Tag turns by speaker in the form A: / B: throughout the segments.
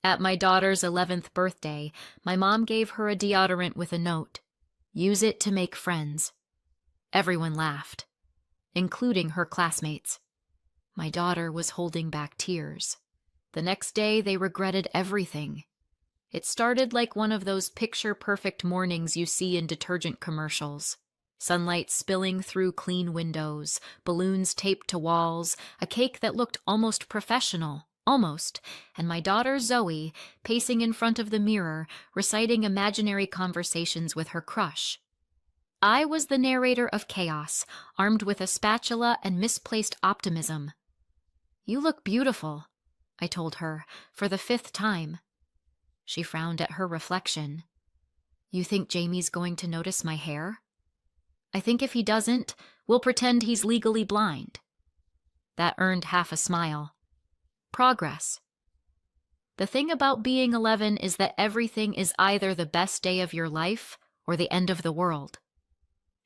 A: At my daughter's 11th birthday, my mom gave her a deodorant with a note. Use it to make friends. Everyone laughed, including her classmates. My daughter was holding back tears. The next day, they regretted everything. It started like one of those picture-perfect mornings you see in detergent commercials. Sunlight spilling through clean windows, balloons taped to walls, a cake that looked almost professional, almost, and my daughter Zoe pacing in front of the mirror, reciting imaginary conversations with her crush. I was the narrator of chaos, armed with a spatula and misplaced optimism. "You look beautiful," I told her, for the 5th time. She frowned at her reflection. "You think Jamie's going to notice my hair?" "I think if he doesn't, we'll pretend he's legally blind." That earned half a smile. Progress. The thing about being 11 is that everything is either the best day of your life or the end of the world.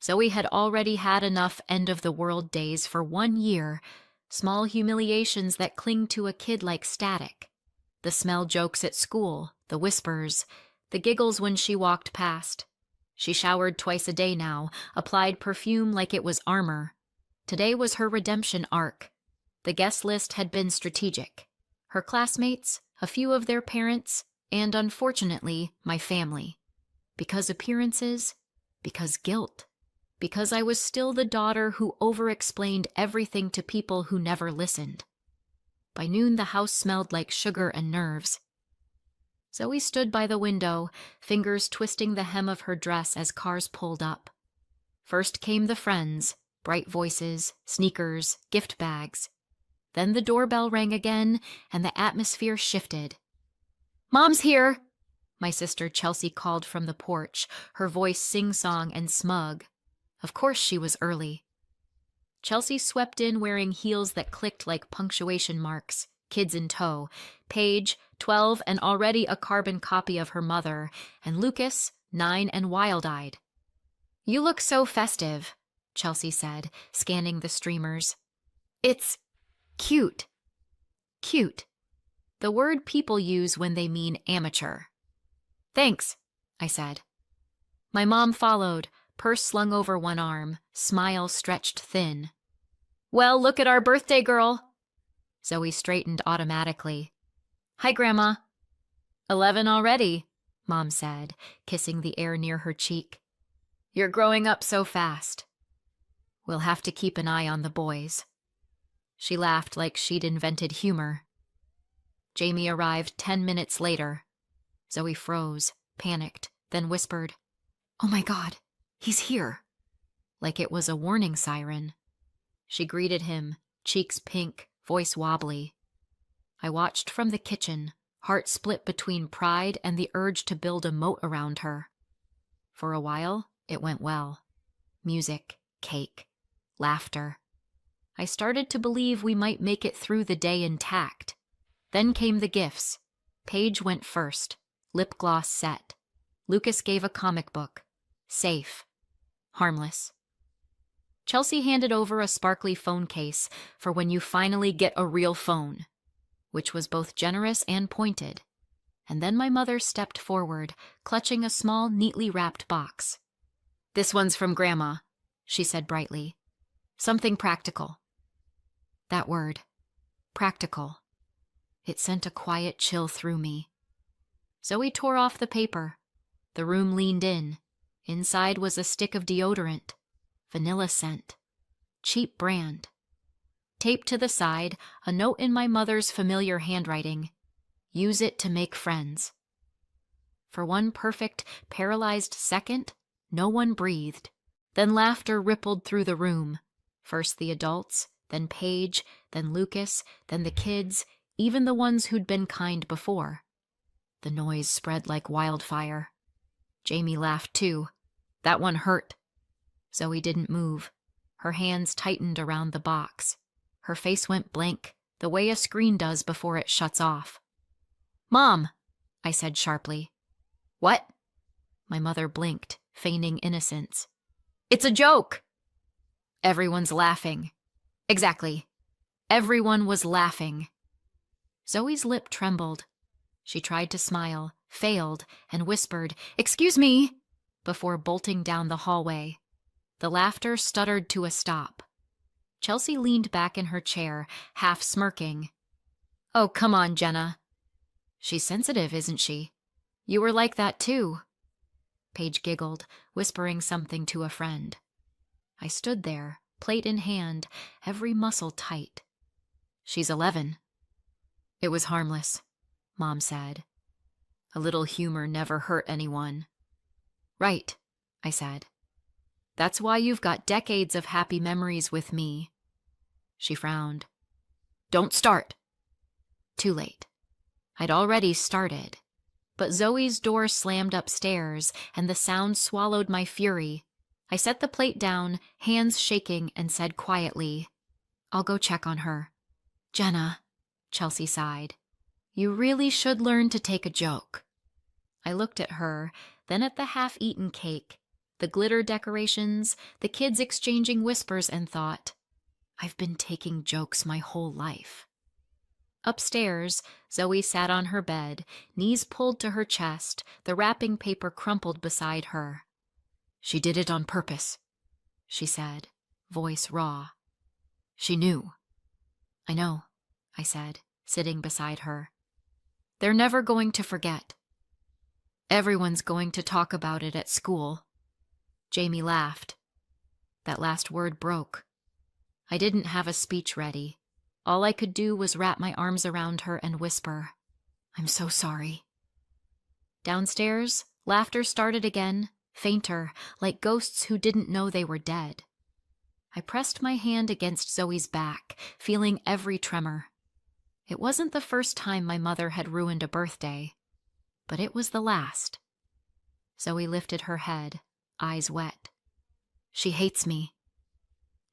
A: Zoe had already had enough end-of-the-world days for 1 year, small humiliations that cling to a kid like static. The smell jokes at school, the whispers, the giggles when she walked past. She showered twice a day now, applied perfume like it was armor. Today was her redemption arc. The guest list had been strategic. Her classmates, a few of their parents, and unfortunately, my family. Because appearances, because guilt. Because I was still the daughter who over-explained everything to people who never listened. By noon, the house smelled like sugar and nerves. Zoe stood by the window, fingers twisting the hem of her dress as cars pulled up. First came the friends, bright voices, sneakers, gift bags. Then the doorbell rang again, and the atmosphere shifted. "Mom's here!" my sister Chelsea called from the porch, her voice sing-song and smug. Of course she was early. Chelsea swept in wearing heels that clicked like punctuation marks, kids in tow, Paige, 12 and already a carbon copy of her mother, and Lucas, 9 and wild-eyed. "You look so festive," Chelsea said, scanning the streamers. "It's cute." Cute. The word people use when they mean amateur. "Thanks," I said. My mom followed, purse slung over one arm, smile stretched thin. "Well, look at our birthday girl." Zoe straightened automatically. "Hi, Grandma." 11 already," Mom said, kissing the air near her cheek. "You're growing up so fast." "We'll have to keep an eye on the boys." She laughed like she'd invented humor. Jamie arrived 10 minutes later. Zoe froze, panicked, then whispered, "Oh my God, he's here." Like it was a warning siren. She greeted him, cheeks pink, voice wobbly. I watched from the kitchen, heart split between pride and the urge to build a moat around her. For a while, it went well. Music, cake, laughter. I started to believe we might make it through the day intact. Then came the gifts. Paige went first, lip gloss set. Lucas gave a comic book. Safe. Harmless. Chelsea handed over a sparkly phone case for when you finally get a real phone, which was both generous and pointed. And then my mother stepped forward, clutching a small, neatly wrapped box. "This one's from Grandma," she said brightly. "Something practical." That word, practical. It sent a quiet chill through me. Zoe tore off the paper. The room leaned in. Inside was a stick of deodorant. Vanilla scent. Cheap brand. Taped to the side, a note in my mother's familiar handwriting. Use it to make friends. For one perfect, paralyzed second, no one breathed. Then laughter rippled through the room. First the adults, then Paige, then Lucas, then the kids, even the ones who'd been kind before. The noise spread like wildfire. Jamie laughed too. That one hurt. Zoe didn't move. Her hands tightened around the box. Her face went blank, the way a screen does before it shuts off. "Mom," I said sharply. "What?" My mother blinked, feigning innocence. "It's a joke." Everyone's laughing. Exactly. Everyone was laughing. Zoe's lip trembled. She tried to smile, failed, and whispered, "Excuse me," before bolting down the hallway. The laughter stuttered to a stop. Chelsea leaned back in her chair, half smirking. "Oh, come on, Jenna." "She's sensitive, isn't she? You were like that too." Paige giggled, whispering something to a friend. I stood there, plate in hand, every muscle tight. "She's 11. "It was harmless," Mom said. "A little humor never hurt anyone." "Right," I said. "That's why you've got decades of happy memories with me." She frowned. "Don't start." Too late. I'd already started. But Zoe's door slammed upstairs, and the sound swallowed my fury. I set the plate down, hands shaking, and said quietly, "I'll go check on her." "Jenna," Chelsea sighed, "you really should learn to take a joke." I looked at her, then at the half-eaten cake, the glitter decorations, the kids exchanging whispers, and thought, I've been taking jokes my whole life. Upstairs, Zoe sat on her bed, knees pulled to her chest, the wrapping paper crumpled beside her. "She did it on purpose," she said, voice raw. "She knew." "I know," I said, sitting beside her. "They're never going to forget. Everyone's going to talk about it at school." Jamie laughed. That last word broke. I didn't have a speech ready. All I could do was wrap my arms around her and whisper, "I'm so sorry." Downstairs, laughter started again, fainter, like ghosts who didn't know they were dead. I pressed my hand against Zoe's back, feeling every tremor. It wasn't the first time my mother had ruined a birthday, but it was the last. Zoe lifted her head, eyes wet. "She hates me."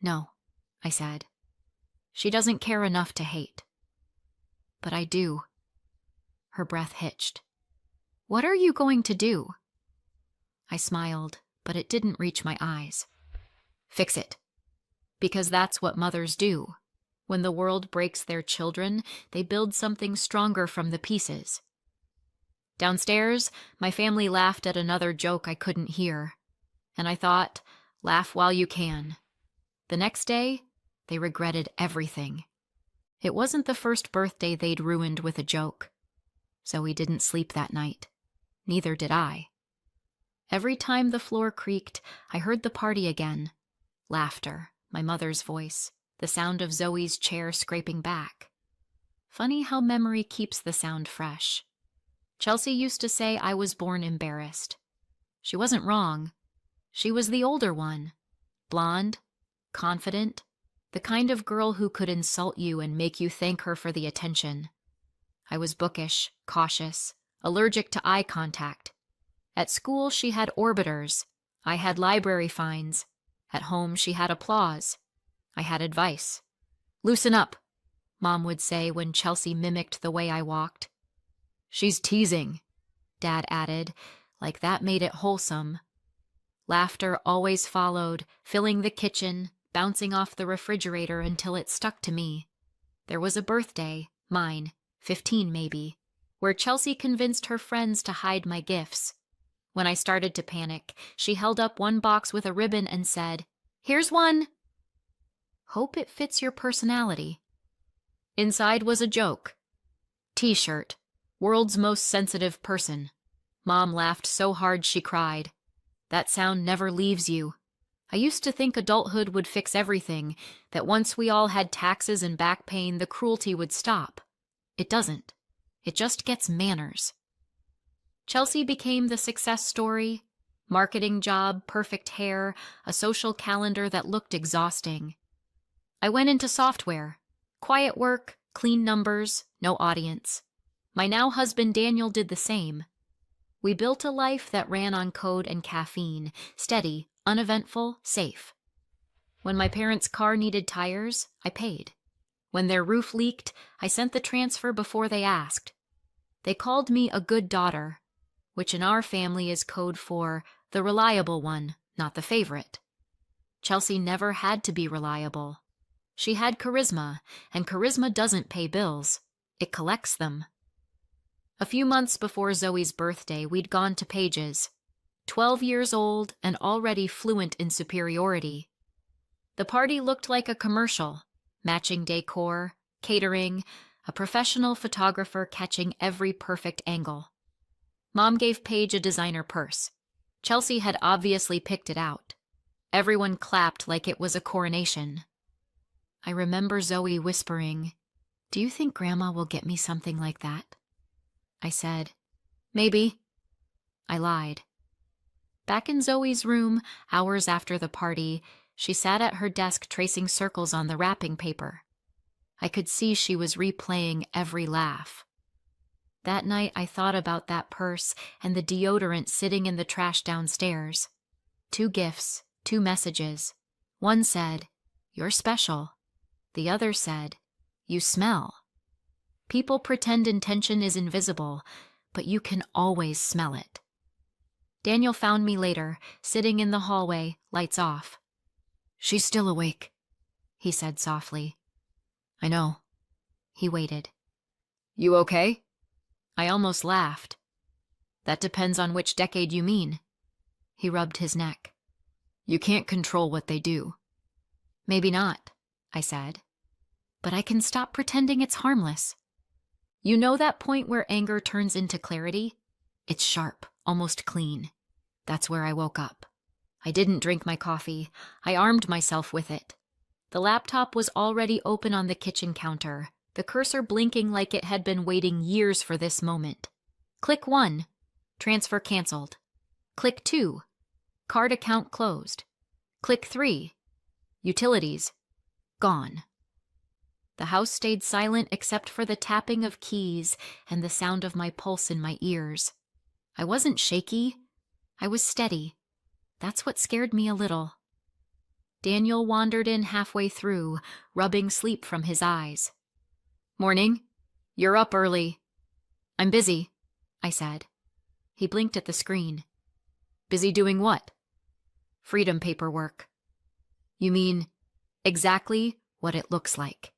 A: "No," I said. "She doesn't care enough to hate." "But I do." Her breath hitched. "What are you going to do?" I smiled, but it didn't reach my eyes. "Fix it. Because that's what mothers do. When the world breaks their children, they build something stronger from the pieces." Downstairs, my family laughed at another joke I couldn't hear. And I thought, laugh while you can. The next day, they regretted everything. It wasn't the first birthday they'd ruined with a joke. Zoe didn't sleep that night. Neither did I. Every time the floor creaked, I heard the party again. Laughter, my mother's voice, the sound of Zoe's chair scraping back. Funny how memory keeps the sound fresh. Chelsea used to say I was born embarrassed. She wasn't wrong. She was the older one. Blonde, confident, the kind of girl who could insult you and make you thank her for the attention. I was bookish, cautious, allergic to eye contact. At school, she had orbiters. I had library fines. At home, she had applause. I had advice. "Loosen up," Mom would say when Chelsea mimicked the way I walked. "She's teasing," Dad added, like that made it wholesome. Laughter always followed, filling the kitchen, bouncing off the refrigerator until it stuck to me. There was a birthday, mine, 15 maybe, where Chelsea convinced her friends to hide my gifts. When I started to panic, she held up one box with a ribbon and said, "Here's one." Hope it fits your personality. Inside was a joke. T-shirt, world's most sensitive person. Mom laughed so hard she cried. That sound never leaves you. I used to think adulthood would fix everything, that once we all had taxes and back pain, the cruelty would stop. It doesn't. It just gets manners. Chelsea became the success story. Marketing job, perfect hair, a social calendar that looked exhausting. I went into software. Quiet work, clean numbers, no audience. My now husband Daniel did the same. We built a life that ran on code and caffeine, steady, uneventful, safe. When my parents' car needed tires, I paid. When their roof leaked, I sent the transfer before they asked. They called me a good daughter, which in our family is code for the reliable one, not the favorite. Chelsea never had to be reliable. She had charisma, and charisma doesn't pay bills. It collects them. A few months before Zoe's birthday, we'd gone to Paige's, 12 years old and already fluent in superiority. The party looked like a commercial, matching decor, catering, a professional photographer catching every perfect angle. Mom gave Paige a designer purse. Chelsea had obviously picked it out. Everyone clapped like it was a coronation. I remember Zoe whispering, "Do you think Grandma will get me something like that?" I said, "Maybe." I lied. Back in Zoe's room, hours after the party, she sat at her desk tracing circles on the wrapping paper. I could see she was replaying every laugh. That night, I thought about that purse and the deodorant sitting in the trash downstairs. 2 gifts, 2 messages. One said, "You're special." The other said, "You smell." People pretend intention is invisible, but you can always smell it. Daniel found me later, sitting in the hallway, lights off. "She's still awake," he said softly. "I know." He waited. "You okay?" I almost laughed. "That depends on which decade you mean." He rubbed his neck. "You can't control what they do." "Maybe not," I said. "But I can stop pretending it's harmless. You know that point where anger turns into clarity? It's sharp, almost clean. That's where I woke up. I didn't drink my coffee. I armed myself with it. The laptop was already open on the kitchen counter, the cursor blinking like it had been waiting years for this moment. Click 1. Transfer canceled. Click 2. Card account closed. Click 3. Utilities. Gone. The house stayed silent except for the tapping of keys and the sound of my pulse in my ears. I wasn't shaky. I was steady. That's what scared me a little. Daniel wandered in halfway through, rubbing sleep from his eyes. "Morning. You're up early." "I'm busy," I said. He blinked at the screen. "Busy doing what?" "Freedom paperwork." "You mean exactly what it looks like."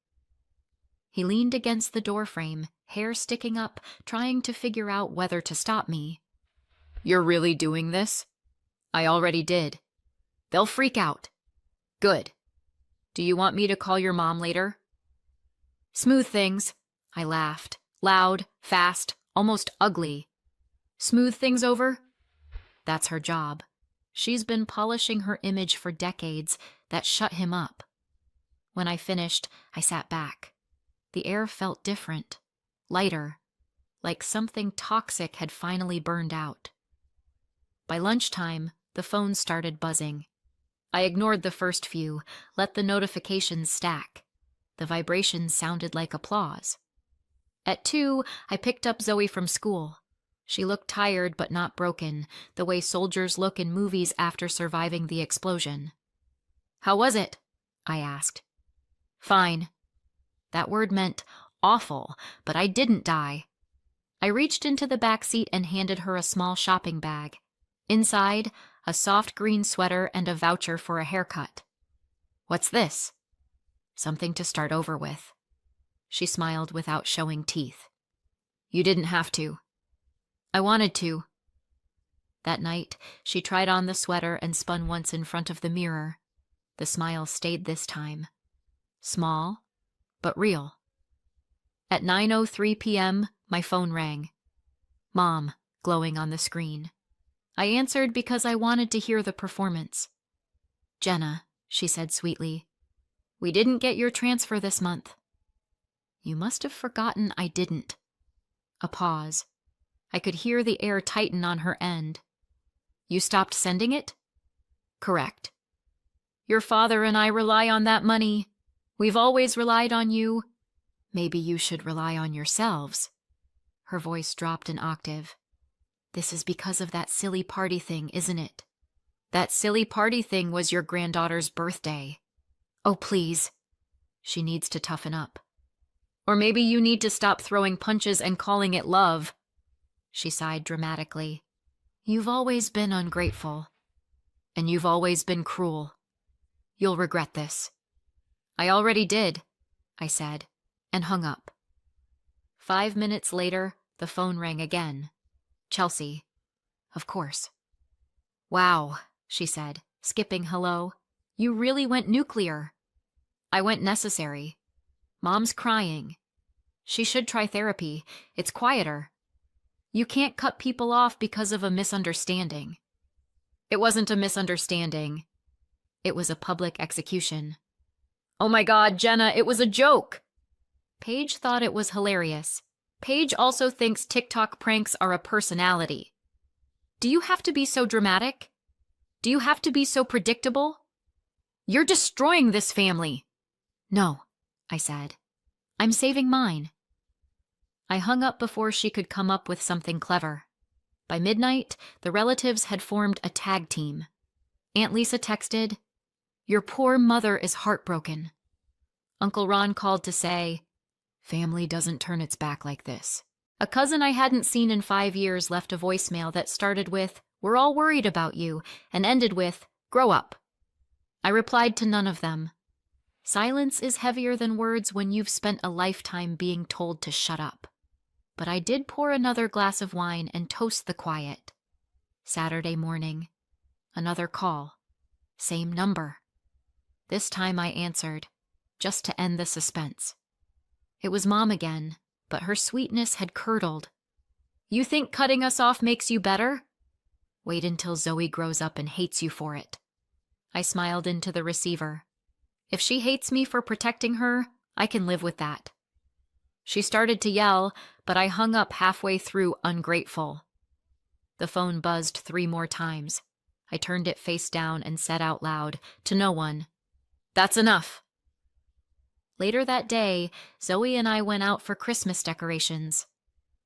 A: He leaned against the doorframe, hair sticking up, trying to figure out whether to stop me. "You're really doing this?" "I already did." "They'll freak out." "Good. Do you want me to call your mom later?" "Smooth things," I laughed, loud, fast, almost ugly. "Smooth things over?" That's her job. She's been polishing her image for decades. That shut him up. When I finished, I sat back. The air felt different, lighter, like something toxic had finally burned out. By lunchtime, the phone started buzzing. I ignored the first few, let the notifications stack. The vibrations sounded like applause. At 2, I picked up Zoe from school. She looked tired but not broken, the way soldiers look in movies after surviving the explosion. "How was it?" I asked. "Fine." That word meant awful, but I didn't die. I reached into the back seat and handed her a small shopping bag. Inside, a soft green sweater and a voucher for a haircut. "What's this?" "Something to start over with." She smiled without showing teeth. "You didn't have to." "I wanted to." That night, she tried on the sweater and spun once in front of the mirror. The smile stayed this time. Small, but real. At 9:03 p.m., my phone rang. Mom, glowing on the screen. I answered because I wanted to hear the performance. "Jenna," she said sweetly, "we didn't get your transfer this month." You must have forgotten I didn't. A pause. I could hear the air tighten on her end. "You stopped sending it?" "Correct." "Your father and I rely on that money. We've always relied on you. Maybe you should rely on yourselves." Her voice dropped an octave. "This is because of that silly party thing, isn't it?" "That silly party thing was your granddaughter's birthday." "Oh, please." She needs to toughen up. "Or maybe you need to stop throwing punches and calling it love." She sighed dramatically. "You've always been ungrateful. And you've always been cruel. You'll regret this." "I already did," I said, and hung up. 5 minutes later, The phone rang again. Chelsea. Of course. Wow, she said, skipping hello. You really went nuclear. I went necessary. Mom's crying. She should try therapy. It's quieter. You can't cut people off because of a misunderstanding. It wasn't a misunderstanding. It was a public execution. Oh my God, Jenna, it was a joke. Paige thought it was hilarious. Paige also thinks TikTok pranks are a personality. Do you have to be so dramatic? Do you have to be so predictable? You're destroying this family. No, I said. I'm saving mine. I hung up before she could come up with something clever. By midnight, the relatives had formed a tag team. Aunt Lisa texted, "Your poor mother is heartbroken." Uncle Ron called to say, "Family doesn't turn its back like this." A cousin I hadn't seen in 5 years left a voicemail that started with, "We're all worried about you," and ended with, "Grow up." I replied to none of them. Silence is heavier than words when you've spent a lifetime being told to shut up. But I did pour another glass of wine and toast the quiet. Saturday morning. Another call. Same number. This time I answered, just to end the suspense. It was Mom again, but her sweetness had curdled. "You think cutting us off makes you better? Wait until Zoe grows up and hates you for it." I smiled into the receiver. If she hates me for protecting her, I can live with that. She started to yell, but I hung up halfway through ungrateful. The phone buzzed 3 more times. I turned it face down and said out loud, to no one, "That's enough." Later that day, Zoe and I went out for Christmas decorations.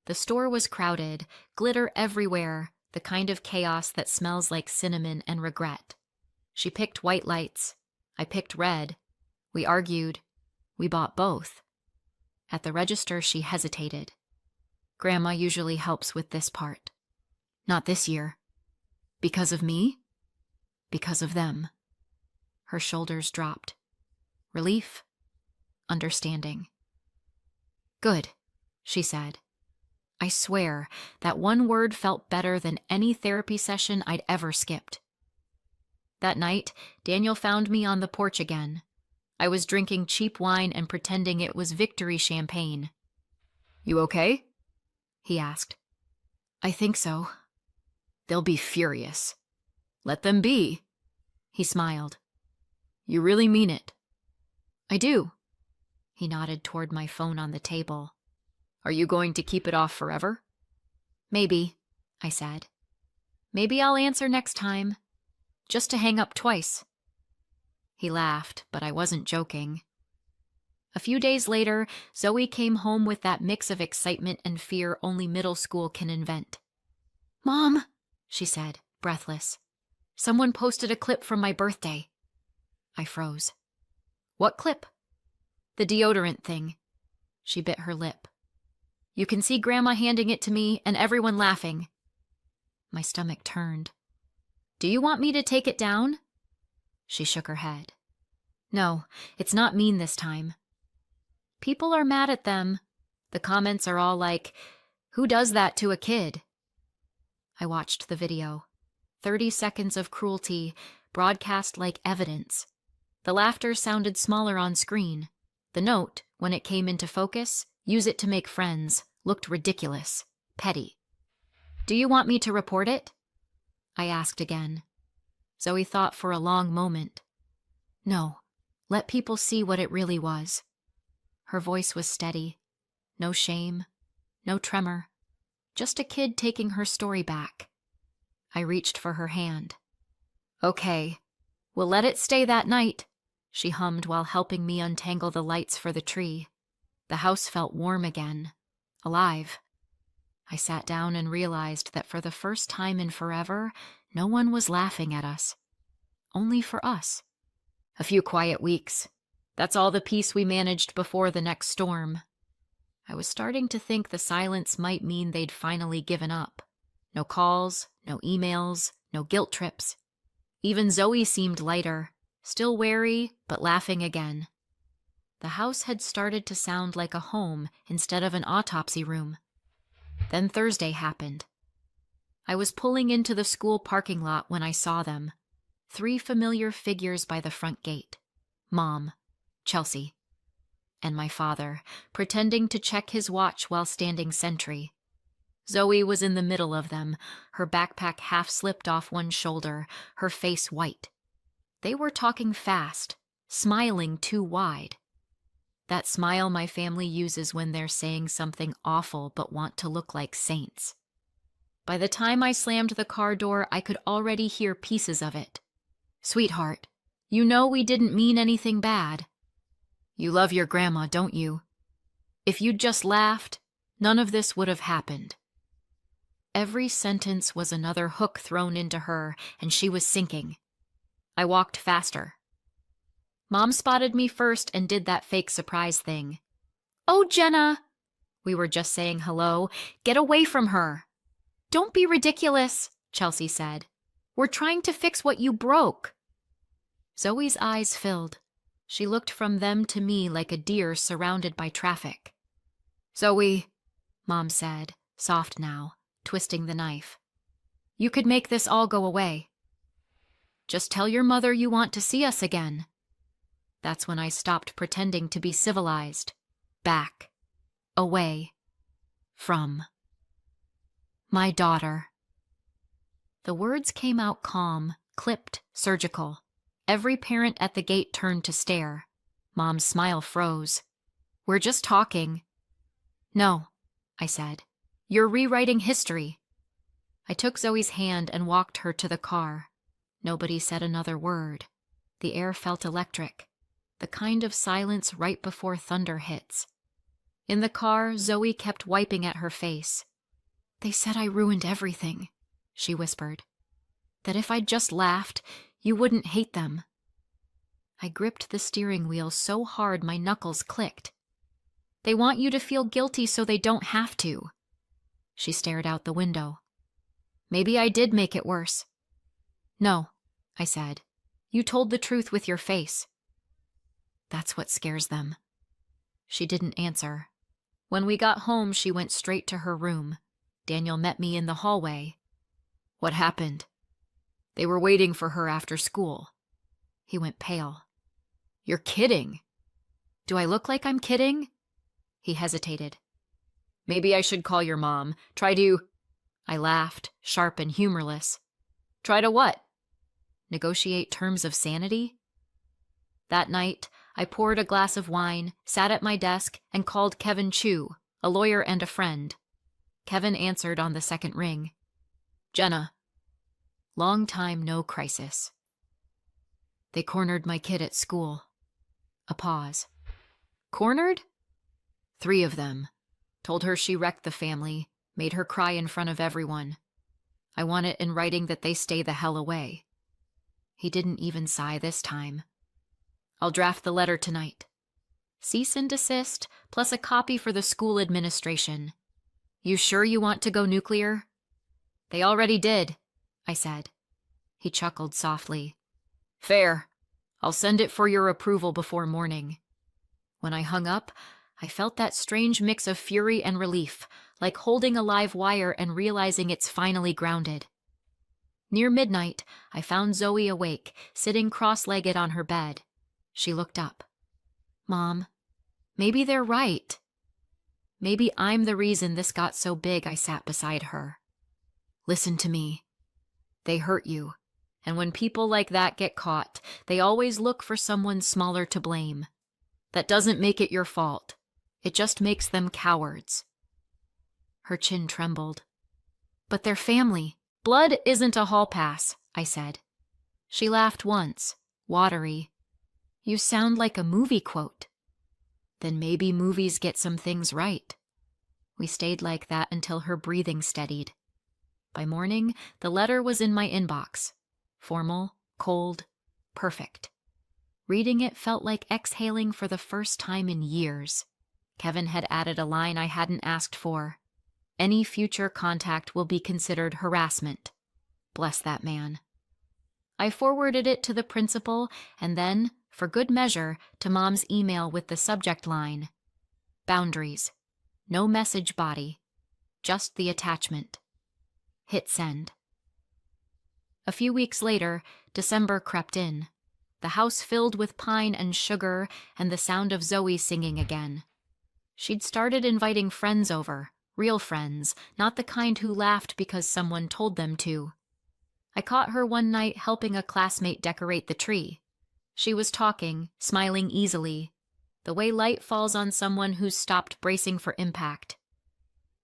A: The store was crowded, glitter everywhere, the kind of chaos that smells like cinnamon and regret. She picked white lights. I picked red. We argued. We bought both. At the register, she hesitated. "Grandma usually helps with this part." "Not this year." "Because of me?" "Because of them." Her shoulders dropped. Relief. Understanding. "Good," she said. I swear, that one word felt better than any therapy session I'd ever skipped. That night, Daniel found me on the porch again. I was drinking cheap wine and pretending it was Victory champagne. "You okay?" he asked. "I think so." "They'll be furious." "Let them be." He smiled. "You really mean it?" "I do." He nodded toward my phone on the table. "Are you going to keep it off forever?" "Maybe," I said. "Maybe I'll answer next time. Just to hang up twice." He laughed, but I wasn't joking. A few days later, Zoe came home with that mix of excitement and fear only middle school can invent. "Mom," she said, breathless. "Someone posted a clip from my birthday." I froze. "What clip?" "The deodorant thing." She bit her lip. "You can see Grandma handing it to me and everyone laughing." My stomach turned. "Do you want me to take it down?" She shook her head. "No, it's not mean this time." People are mad at them. The comments are all like, "Who does that to a kid?" I watched the video. 30 seconds of cruelty, broadcast like evidence. The laughter sounded smaller on screen. The note, when it came into focus, "Use it to make friends," looked ridiculous, petty. "Do you want me to report it?" I asked again. Zoe thought for a long moment. "No, let people see what it really was." Her voice was steady. No shame, no tremor. Just a kid taking her story back. I reached for her hand. "Okay, we'll let it stay that night," she hummed while helping me untangle the lights for the tree. The house felt warm again, alive. I sat down and realized that for the first time in forever, no one was laughing at us. Only for us. A few quiet weeks. That's all the peace we managed before the next storm. I was starting to think the silence might mean they'd finally given up. No calls, no emails, no guilt trips. Even Zoe seemed lighter, still wary, but laughing again. The house had started to sound like a home instead of an autopsy room. Then Thursday happened. I was pulling into the school parking lot when I saw them. 3 familiar figures by the front gate. Mom, Chelsea, and my father, pretending to check his watch while standing sentry. Zoe was in the middle of them, her backpack half slipped off one shoulder, her face white. They were talking fast, smiling too wide. That smile my family uses when they're saying something awful but want to look like saints. By the time I slammed the car door, I could already hear pieces of it. Sweetheart, you know we didn't mean anything bad. You love your grandma, don't you? If you'd just laughed, none of this would have happened. Every sentence was another hook thrown into her, and she was sinking. I walked faster. Mom spotted me first and did that fake surprise thing. Oh, Jenna! We were just saying hello. Get away from her. Don't be ridiculous, Chelsea said. We're trying to fix what you broke. Zoe's eyes filled. She looked from them to me like a deer surrounded by traffic. Zoe, Mom said, soft now, twisting the knife. You could make this all go away. Just tell your mother you want to see us again. That's when I stopped pretending to be civilized. Back. Away. From. My daughter. The words came out calm, clipped, surgical. Every parent at the gate turned to stare. Mom's smile froze. We're just talking. No, I said. You're rewriting history. I took Zoe's hand and walked her to the car. Nobody said another word. The air felt electric. The kind of silence right before thunder hits. In the car, Zoe kept wiping at her face. They said I ruined everything, she whispered. That if I'd just laughed, you wouldn't hate them. I gripped the steering wheel so hard my knuckles clicked. They want you to feel guilty so they don't have to. She stared out the window. Maybe I did make it worse. No, I said. You told the truth with your face. That's what scares them. She didn't answer. When we got home, she went straight to her room. Daniel met me in the hallway. What happened? They were waiting for her after school. He went pale. You're kidding. Do I look like I'm kidding? He hesitated. Maybe I should call your mom. Try to... I laughed, sharp and humorless. Try to what? Negotiate terms of sanity? That night, I poured a glass of wine, sat at my desk, and called Kevin Chu, a lawyer and a friend. Kevin answered on the second ring. Jenna. Long time no crisis. They cornered my kid at school. A pause. Cornered? 3 of them. Told her she wrecked the family, made her cry in front of everyone. I want it in writing that they stay the hell away. He didn't even sigh this time. I'll draft the letter tonight. Cease and desist, plus a copy for the school administration. You sure you want to go nuclear? They already did, I said. He chuckled softly. Fair. I'll send it for your approval before morning. When I hung up, I felt that strange mix of fury and relief, like holding a live wire and realizing it's finally grounded. Near midnight, I found Zoe awake, sitting cross-legged on her bed. She looked up. Mom, maybe they're right. Maybe I'm the reason this got so big. I sat beside her. Listen to me. They hurt you. And when people like that get caught, they always look for someone smaller to blame. That doesn't make it your fault. It just makes them cowards. Her chin trembled. But they're family. Blood isn't a hall pass, I said. She laughed once, watery. You sound like a movie quote. Then maybe movies get some things right. We stayed like that until her breathing steadied. By morning, the letter was in my inbox. Formal, cold, perfect. Reading it felt like exhaling for the first time in years. Kevin had added a line I hadn't asked for. Any future contact will be considered harassment. Bless that man. I forwarded it to the principal and then, for good measure, to Mom's email with the subject line. Boundaries. No message body. Just the attachment. Hit send. A few weeks later, December crept in. The house filled with pine and sugar and the sound of Zoe singing again. She'd started inviting friends over, real friends, not the kind who laughed because someone told them to. I caught her one night helping a classmate decorate the tree. She was talking, smiling easily, the way light falls on someone who's stopped bracing for impact.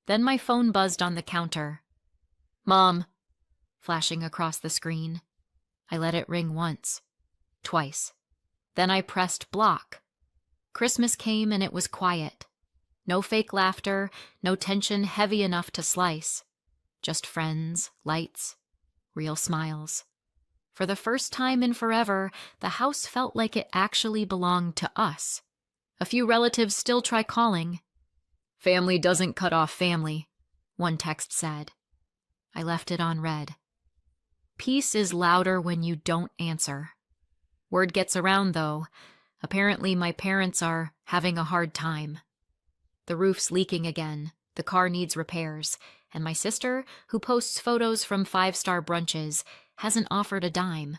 A: Then my phone buzzed on the counter. "Mom," flashing across the screen. I let it ring once, twice. Then I pressed block. Christmas came and it was quiet. No fake laughter, no tension heavy enough to slice. Just friends, lights, real smiles. For the first time in forever, the house felt like it actually belonged to us. A few relatives still try calling. "Family doesn't cut off family," one text said. I left it on read. Peace is louder when you don't answer. Word gets around, though. Apparently my parents are having a hard time. The roof's leaking again, the car needs repairs, and my sister, who posts photos from five-star brunches, hasn't offered a dime.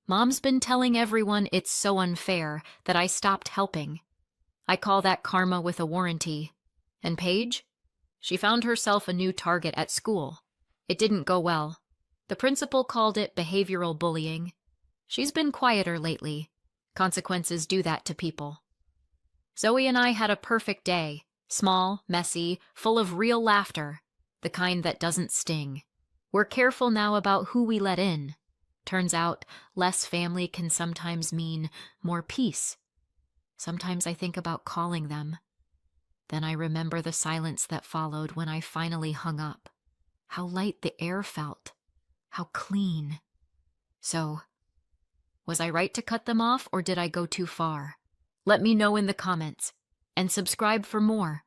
A: Mom's been telling everyone it's so unfair that I stopped helping. I call that karma with a warranty. And Paige? She found herself a new target at school. It didn't go well. The principal called it behavioral bullying. She's been quieter lately. Consequences do that to people. Zoe and I had a perfect day. Small, messy, full of real laughter. The kind that doesn't sting. We're careful now about who we let in. Turns out, less family can sometimes mean more peace. Sometimes I think about calling them. Then I remember the silence that followed when I finally hung up. How light the air felt. How clean. So, was I right to cut them off or did I go too far? Let me know in the comments. And subscribe for more.